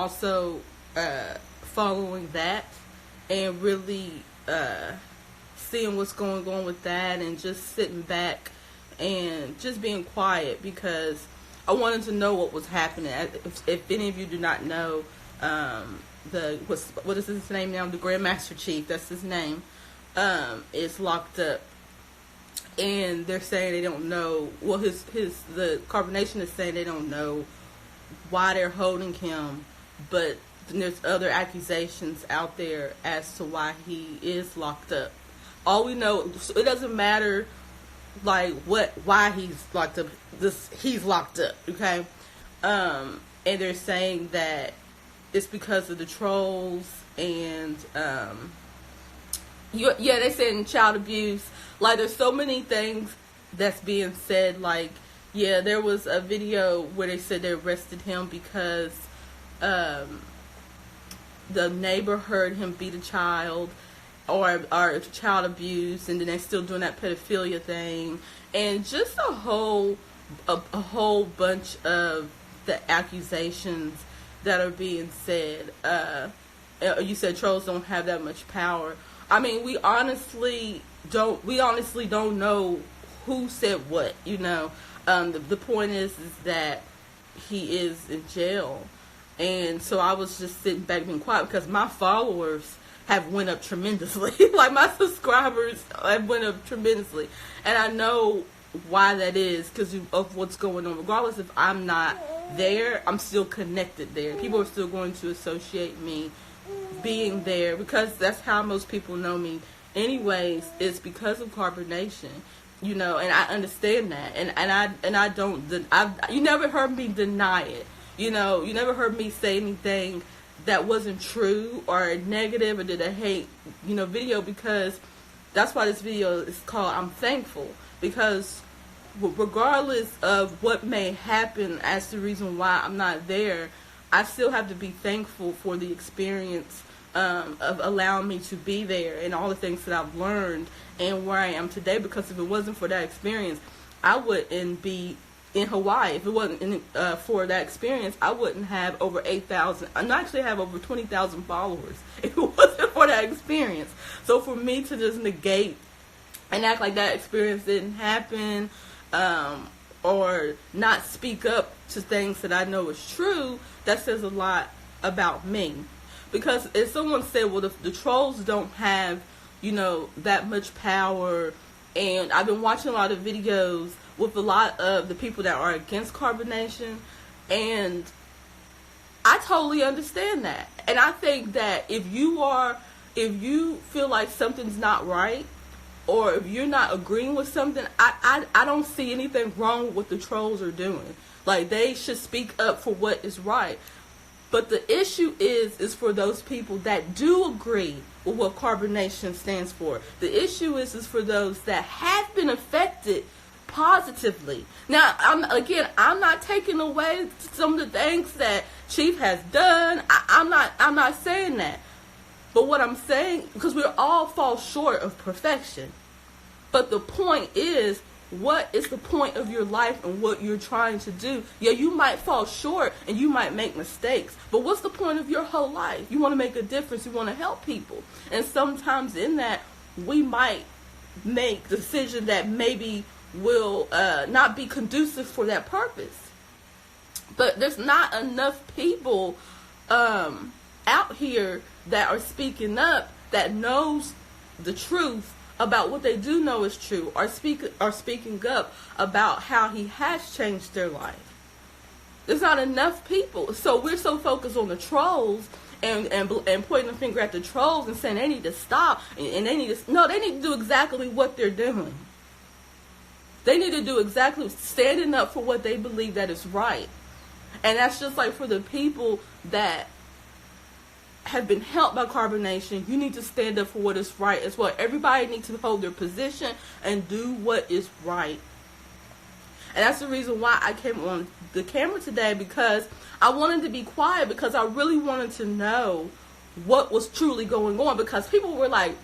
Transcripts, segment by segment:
also following that and really seeing what's going on with that, and just sitting back and just being quiet, because I wanted to know what was happening. If any of you do not know, what is his name now? The Grandmaster Chief, that's his name, is locked up. And they're saying they don't know, well, the Carbonation is saying they don't know why they're holding him, but there's other accusations out there as to why he is locked up. All we know, it doesn't matter like why he's locked up. He's locked up, okay? And they're saying that it's because of the trolls and they said child abuse. Like, there's so many things that's being said. Like, yeah, there was a video where they said they arrested him because the neighbor heard him beat a child, or child abuse, and then they're still doing that pedophilia thing, and just a whole bunch of the accusations that are being said. You said trolls don't have that much power. I mean, we honestly don't know who said what, you know. The point is that he is in jail, and so I was just sitting back being quiet, because my followers have went up tremendously. Like, my subscribers have went up tremendously, and I know why that is, because of what's going on. Regardless if I'm not there, I'm still connected there. People are still going to associate me being there, because that's how most people know me anyways. It's because of Carbonation, you know, and I understand that, and I don't, you never heard me deny it, you know. You never heard me say anything that wasn't true or negative or did a hate, you know, video, because that's why this video is called I'm Thankful, because regardless of what may happen as the reason why I'm not there, I still have to be thankful for the experience of allowing me to be there, and all the things that I've learned and where I am today. Because if it wasn't for that experience, I wouldn't be in Hawaii. If it wasn't for that experience, I wouldn't have over 8,000. I actually have over 20,000 followers if it wasn't for that experience. So for me to just negate and act like that experience didn't happen, or not speak up to things that I know is true, that says a lot about me. Because if someone said, well, the trolls don't have, you know, that much power, and I've been watching a lot of videos with a lot of the people that are against Carbonation, and I totally understand that. And I think that if you feel like something's not right, or if you're not agreeing with something, I don't see anything wrong with what the trolls are doing. Like, they should speak up for what is right. But the issue is for those people that do agree with what Carbonation stands for. The issue is for those that have been affected positively. Now, I'm not taking away some of the things that Chief has done. I'm not saying that. But what I'm saying, because we all fall short of perfection. But the point is, what is the point of your life and what you're trying to do? Yeah, you might fall short and you might make mistakes, but what's the point of your whole life? You want to make a difference. You want to help people. And sometimes in that, we might make decisions that maybe will not be conducive for that purpose. But there's not enough people out here that are speaking up, that knows the truth about what they do know is true, or speaking up about how he has changed their life. There's not enough people. So we're so focused on the trolls and pointing the finger at the trolls and saying they need to stop, and they need to do exactly what they're doing. They need to do exactly, standing up for what they believe that is right. And that's just like for the people that have been helped by Carbonation, you need to stand up for what is right as well. Everybody needs to hold their position and do what is right. And that's the reason why I came on the camera today, because I wanted to be quiet, because I really wanted to know what was truly going on. Because people were like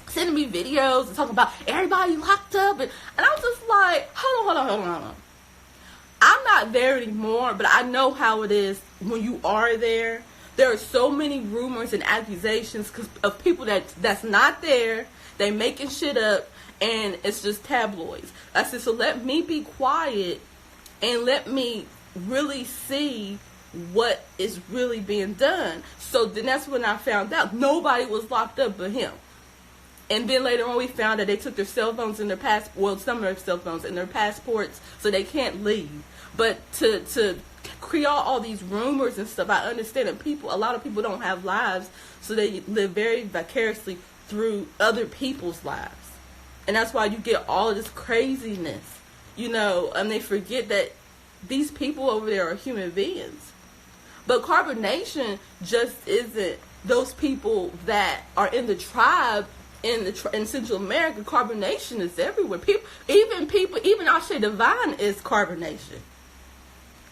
sending me videos and talking about everybody locked up, and I was just like, hold on. I'm not there anymore, but I know how it is when you are there. There are so many rumors and accusations of people that's not there. They making shit up, and it's just tabloids. I said, so let me be quiet and let me really see what is really being done. So then that's when I found out nobody was locked up but him. And then later on we found that they took their cell phones and some of their cell phones and their passports, so they can't leave. But to create all these rumors and stuff, I understand that a lot of people don't have lives, so they live very vicariously through other people's lives. And that's why you get all of this craziness, and they forget that these people over there are human beings. But carbonation just isn't those people that are in the tribe in Central America. Carbonation is everywhere. Even I say divine is carbonation.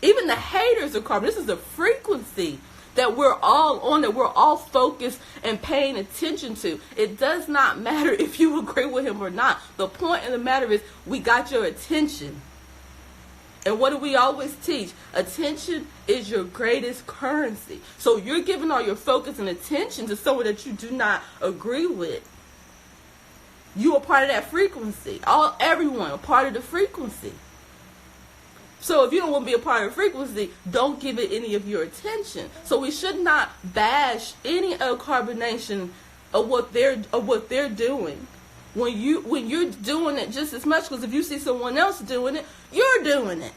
Even the haters are carbon. This is a frequency that we're all on, that we're all focused and paying attention to. It does not matter if you agree with him or not. The point of the matter is we got your attention. And what do we always teach? Attention is your greatest currency. So you're giving all your focus and attention to someone that you do not agree with. You are part of that frequency. Everyone a part of the frequency. So if you don't want to be a part of the frequency, don't give it any of your attention. So we should not bash any of carbonation of what they're doing. When you're doing it just as much, because if you see someone else doing it, you're doing it.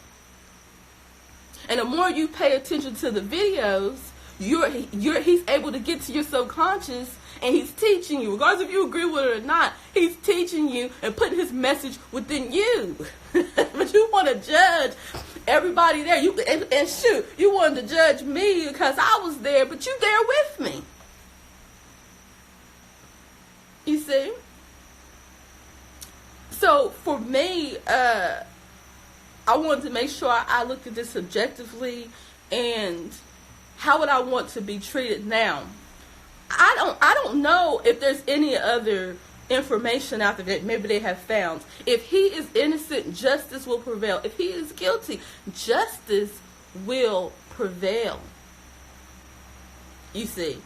And the more you pay attention to the videos, he's able to get to your subconscious, and he's teaching you, regardless if you agree with it or not. He's teaching you and putting his message within you. But you want to judge everybody there. And shoot, you wanted to judge me because I was there, but you there with me. You see? So for me, I wanted to make sure I looked at this objectively, and how would I want to be treated now? I don't know if there's any other information out there that maybe they have found. If he is innocent, justice will prevail. If he is guilty, justice will prevail. You see,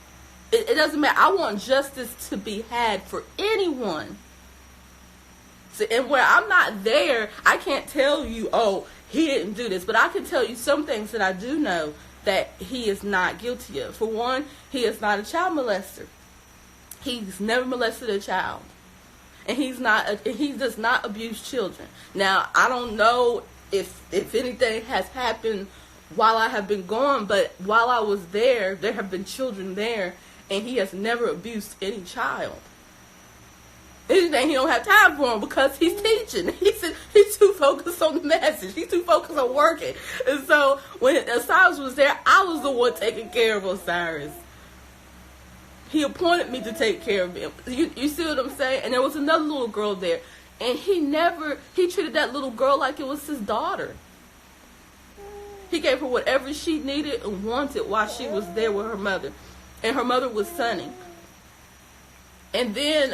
it doesn't matter. I want justice to be had for anyone. See, and where I'm not there, I can't tell you, oh, he didn't do this. But I can tell you some things that I do know that he is not guilty of. For one, he is not a child molester. He's never molested a child. And he does not abuse children. Now, I don't know if anything has happened while I have been gone, but while I was there have been children there, and he has never abused any child. Anything, he don't have time for him because he's teaching. He's too focused on the message. He's too focused on working. And so when Osiris was there, I was the one taking care of Osiris. He appointed me to take care of him. You see what I'm saying? And there was another little girl there, and he treated that little girl like it was his daughter. He gave her whatever she needed and wanted while she was there with her mother. And her mother was Sunny. And then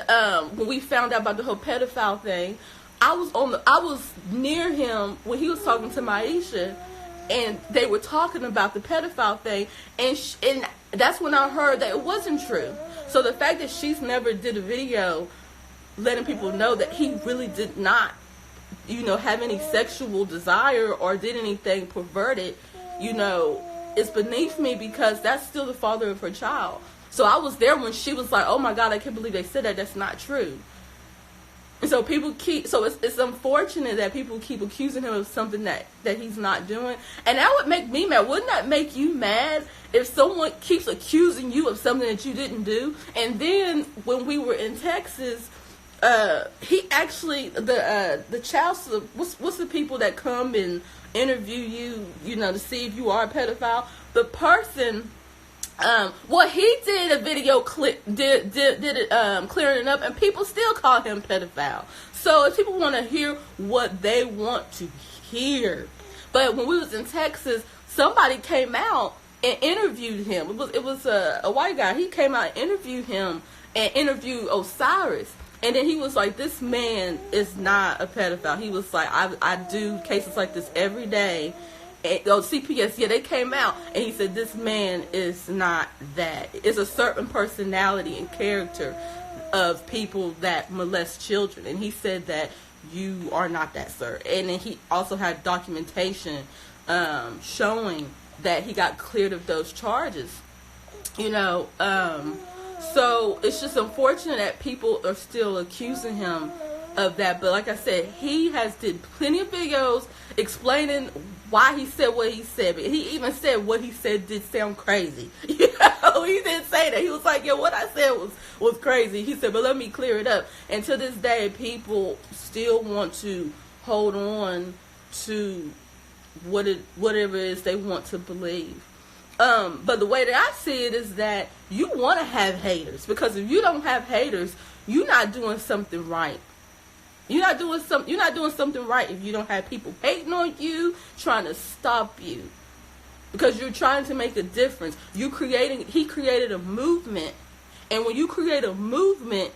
when we found out about the whole pedophile thing, I was near him when he was talking to Maisha, and they were talking about the pedophile thing, and that's when I heard that it wasn't true. So the fact that she's never did a video letting people know that he really did not, have any sexual desire or did anything perverted, it's beneath me, because that's still the father of her child. So I was there when she was like, oh my God, I can't believe they said that. That's not true. And so it's unfortunate that people keep accusing him of something that he's not doing. And that would make me mad. Wouldn't that make you mad if someone keeps accusing you of something that you didn't do? And then when we were in Texas, he actually, the child, what's the people that come and interview you, to see if you are a pedophile? The person... he did a video clip, did it, clearing it up, and people still call him pedophile. So if people want to hear what they want to hear. But when we was in Texas, somebody came out and interviewed him. It was a white guy. He came out and interviewed him and interviewed Osiris. And then he was like, this man is not a pedophile. He was like, I do cases like this every day. CPS, yeah, they came out, and he said this man is not that. It's a certain personality and character of people that molest children, and he said that you are not that, sir. And then he also had documentation showing that he got cleared of those charges. So it's just unfortunate that people are still accusing him of that. But like I said, he has did plenty of videos explaining why he said what he said. But he even said what he said did sound crazy. He didn't say that. He was like, yeah, what I said was crazy. He said, but let me clear it up. And to this day, people still want to hold on to whatever it is they want to believe. But the way that I see it is that you want to have haters, because if you don't have haters, you're not doing something right. You're not doing something right if you don't have people hating on you, trying to stop you, because you're trying to make a difference. He created a movement, and when you create a movement,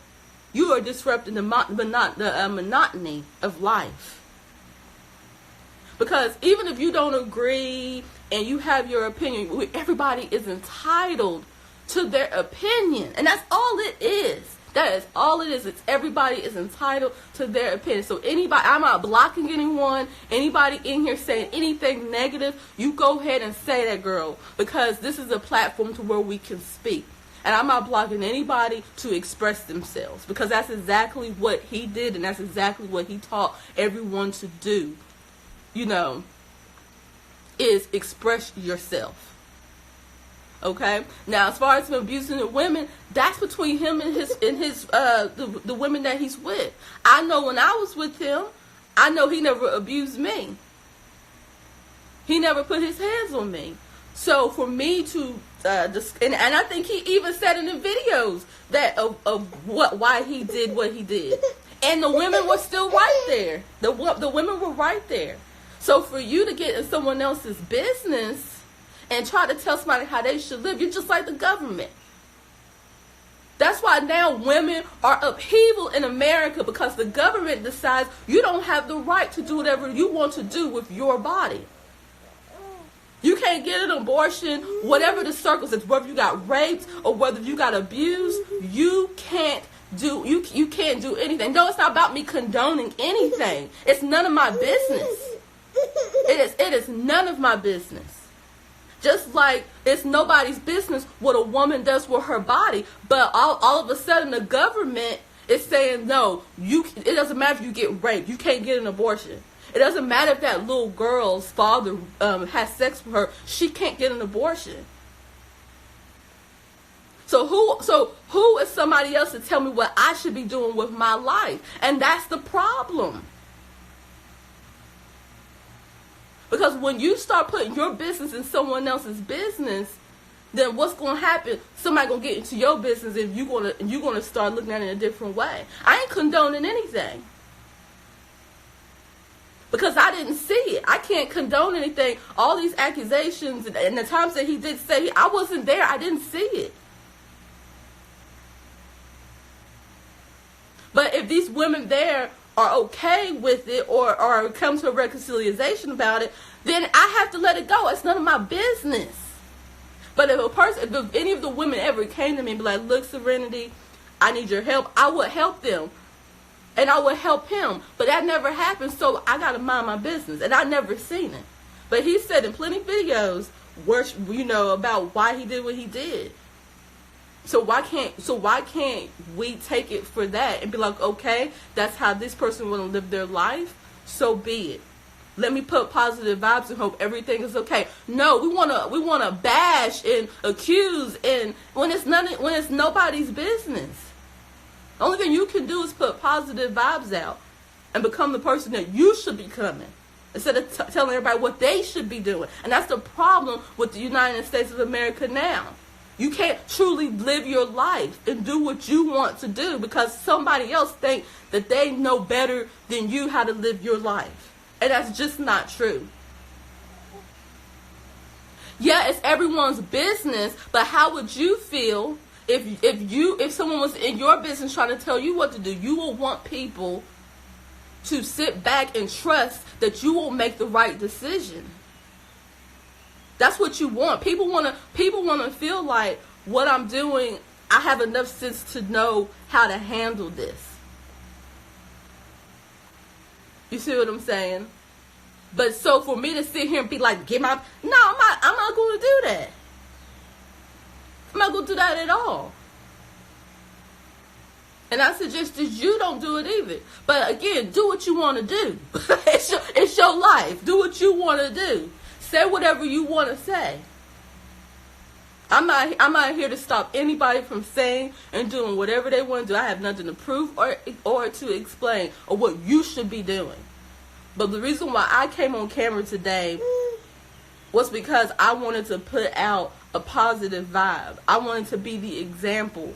you are disrupting the monotony of life. Because even if you don't agree and you have your opinion, everybody is entitled to their opinion, and that's all it is. That is all it is. It's everybody is entitled to their opinion. So I'm not blocking anyone. Anybody in here saying anything negative, you go ahead and say that, girl, because this is a platform to where we can speak. And I'm not blocking anybody to express themselves, because that's exactly what he did, and that's exactly what he taught everyone to do. Is express yourself. Okay. Now, as far as him abusing the women, that's between him and the women that he's with. I know when I was with him, I know he never abused me. He never put his hands on me. So for me to and I think he even said in the videos that of why he did what he did, and the women were still right there. The women were right there. So for you to get in someone else's business and try to tell somebody how they should live, you're just like the government. That's why now women are upheaval in America, because the government decides you don't have the right to do whatever you want to do with your body. You can't get an abortion, whatever the circumstances, whether you got raped or whether you got abused, you can't do anything. No, it's not about me condoning anything. It's none of my business. It is none of my business. Just like it's nobody's business what a woman does with her body, but all of a sudden the government is saying, no, it doesn't matter if you get raped, you can't get an abortion. It doesn't matter if that little girl's father has sex with her, she can't get an abortion. So who is somebody else to tell me what I should be doing with my life? And that's the problem. Because when you start putting your business in someone else's business, then what's going to happen? Somebody going to get into your business, and you're going to start looking at it in a different way. I ain't condoning anything, because I didn't see it. I can't condone anything. All these accusations and the times that he did say, I wasn't there. I didn't see it. But if these women there are okay with it, or come to a reconciliation about it, then I have to let it go. It's none of my business. But if any of the women ever came to me and be like, look, Serenity, I need your help, I would help them. And I would help him. But that never happened, so I got to mind my business. And I never seen it. But he said in plenty of videos, about why he did what he did. So why can't we take it for that and be like, okay, that's how this person want to live their life, so be it. Let me put positive vibes and hope everything is okay. No, we wanna bash and accuse, and when it's nobody's business. The only thing you can do is put positive vibes out and become the person that you should be becoming, instead of telling everybody what they should be doing. And that's the problem with the United States of America now. You can't truly live your life and do what you want to do because somebody else think that they know better than you how to live your life. And that's just not true. Yeah, it's everyone's business, but how would you feel if someone was in your business trying to tell you what to do? You will want people to sit back and trust that you will make the right decision. That's what you want. People wanna feel like what I'm doing, I have enough sense to know how to handle this. You see what I'm saying? But so for me to sit here and be like, I'm not gonna do that. I'm not gonna do that at all. And I suggest that you don't do it either. But again, do what you want to do. It's your life. Do what you want to do. Say whatever you want to say. I'm not here to stop anybody from saying and doing whatever they want to do. I have nothing to prove or to explain or what you should be doing. But the reason why I came on camera today was because I wanted to put out a positive vibe. I wanted to be the example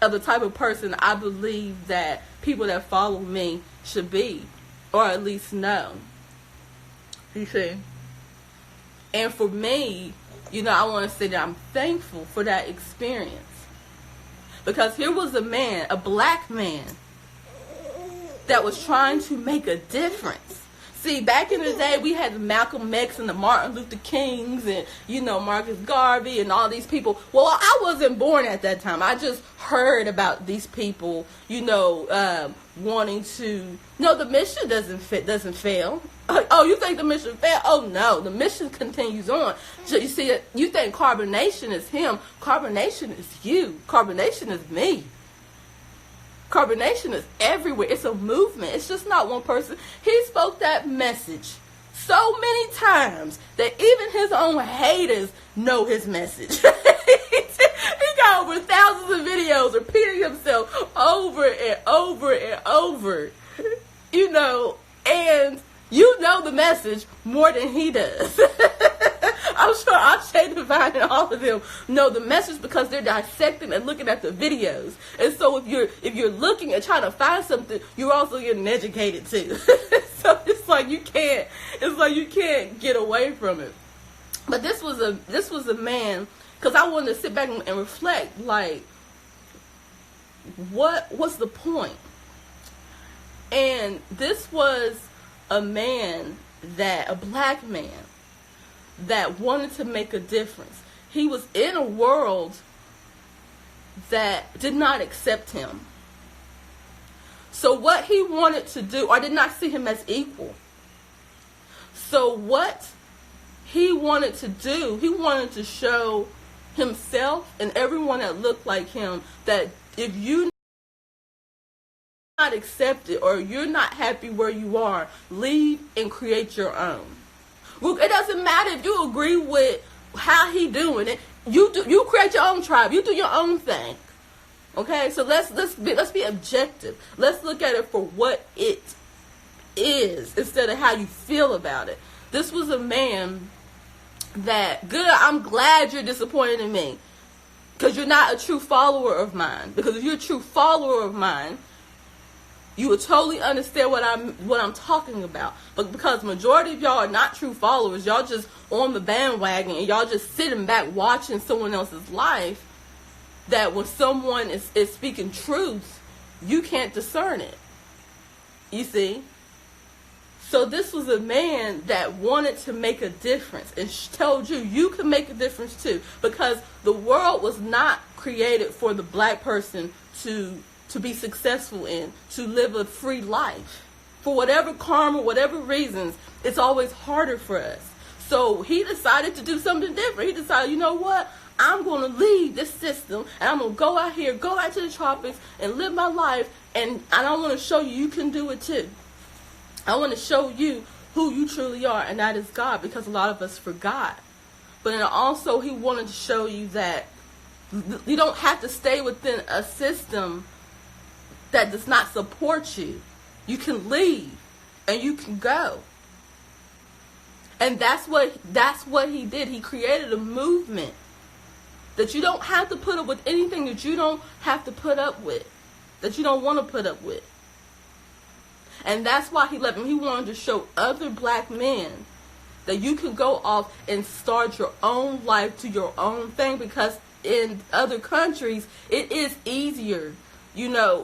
of the type of person I believe that people that follow me should be, or at least know. You see? And for me, I want to say that I'm thankful for that experience. Because here was a man, a black man, that was trying to make a difference. See, back in the day, we had the Malcolm X and the Martin Luther Kings and, Marcus Garvey and all these people. Well, I wasn't born at that time. I just heard about these people, wanting to... No, the mission doesn't fail. Oh, you think the mission failed? Oh, no. The mission continues on. So you see, you think carbonation is him. Carbonation is you. Carbonation is me. Carbonation is everywhere. It's a movement. It's just not one person. He spoke that message so many times that even his own haters know his message. He got over thousands of videos repeating himself over and over and over. And you know the message more than he does. I'm sure Akshay Divine and all of them know the message because they're dissecting and looking at the videos. And so if you're looking and trying to find something, you're also getting educated too. So it's like you can't get away from it. But this was a man, because I wanted to sit back and reflect, like, what's the point? And this was a man, a black man, that wanted to make a difference. He was in a world that did not accept him. So what he wanted to do, or did not see him as equal. So what he wanted to do, he wanted to show himself and everyone that looked like him that if you not accepted or you're not happy where you are, leave and create your own. Well, it doesn't matter if you agree with how he doing it. You create your own tribe. You do your own thing. Okay, so let's be objective. Let's look at it for what it is instead of how you feel about it. This was a man that, good, I'm glad you're disappointed in me because you're not a true follower of mine. Because if you're a true follower of mine, you would totally understand what I'm talking about. But because majority of y'all are not true followers, y'all just on the bandwagon and y'all just sitting back watching someone else's life, that when someone is speaking truth, you can't discern it. You see? So this was a man that wanted to make a difference and told you can make a difference too. Because the world was not created for the black person to be successful in, to live a free life. For whatever karma, whatever reasons, it's always harder for us. So he decided to do something different. He decided, you know what? I'm going to leave this system and I'm going to go out here, go out to the tropics and live my life. And I want to show you can do it too. I want to show you who you truly are, and that is God, because a lot of us forgot. But then also he wanted to show you that you don't have to stay within a system that does not support you. You can leave and you can go. And that's what he did. He created a movement that you don't have to put up with anything that you don't have to put up with, that you don't want to put up with. And that's why he left him. He wanted to show other black men that you can go off and start your own life to your own thing, because in other countries it is easier,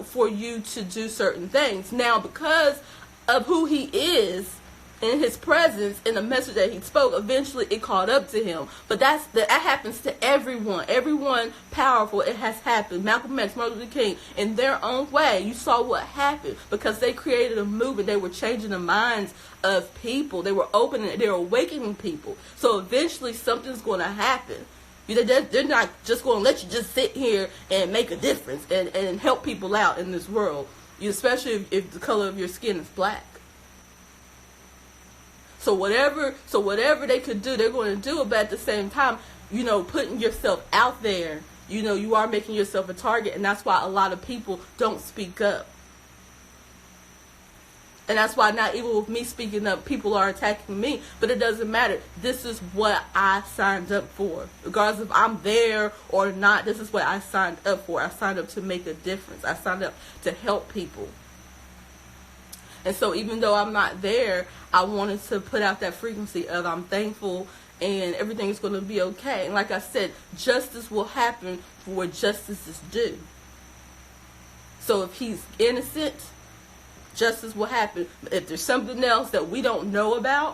for you to do certain things. Now, because of who he is, in his presence, in the message that he spoke, eventually it caught up to him. But that happens to everyone powerful. It has happened. Malcolm X, Martin Luther King, in their own way, you saw what happened because they created a movement. They were changing the minds of people. They were opening, they were awakening people. So eventually something's going to happen. They're not just going to let you just sit here and make a difference and help people out in this world, especially if the color of your skin is black. So whatever they could do, they're going to do it. But at the same time, putting yourself out there, you are making yourself a target, and that's why a lot of people don't speak up. And that's why not even with me speaking up, people are attacking me. But it doesn't matter. This is what I signed up for. Regardless if I'm there or not, this is what I signed up for. I signed up to make a difference. I signed up to help people. And so even though I'm not there, I wanted to put out that frequency of I'm thankful and everything is going to be okay. And like I said, justice will happen for what justice is due. So if he's innocent, justice will happen. If there's something else that we don't know about,